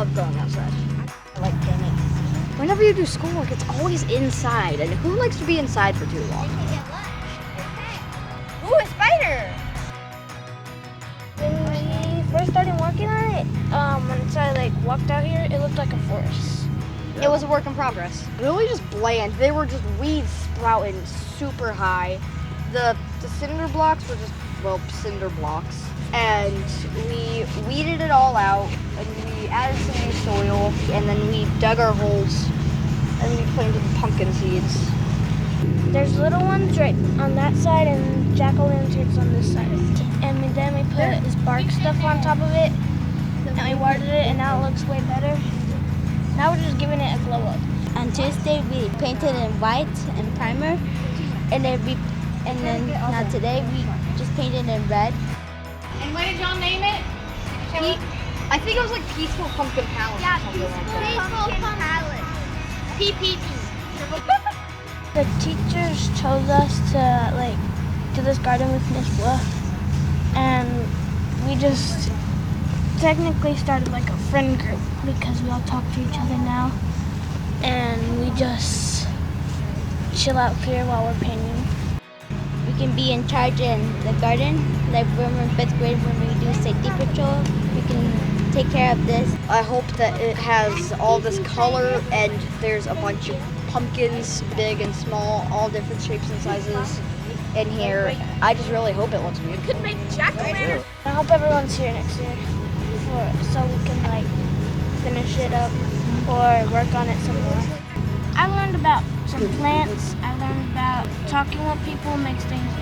love growing outside. I like painting. Whenever you do schoolwork, it's always inside, and who likes to be inside for too long? Ooh, a spider! When we first started working on it, once I walked out here, it looked like a forest. It was a work in progress. Really just bland. They were just weeds sprouting super high. The cinder blocks were just, well, cinder blocks. And we weeded it all out, and we added some new soil, and then we dug our holes, and we planted pumpkin seeds. There's little ones right on that side and jack-o'-lanterns on this side. And then we put this bark stuff on top of it, and we watered it, and now it looks way better. Now we're just giving it a glow up. On Tuesday we painted in white and primer, and then now today we just painted in red. And what did y'all name it? I think it was like Peaceful Pumpkin Palace or something like that. Peaceful Pumpkin Palace. PPP. The teachers chose us to do this garden with Miss Wolff, and we just technically started like a friend group because we all talk to each other now, and we just chill out here while we're painting. We can be in charge in the garden, like when we're in 5th grade when we do safety patrol. We can take care of this. I hope that it has all this color, and there's a bunch of pumpkins, big and small, all different shapes and sizes in here. I just really hope it looks good. Could make jack-o'-lanterns. I hope everyone's here next year so we can finish it up or work on it some more. I learned about some plants. I learned about talking with people makes things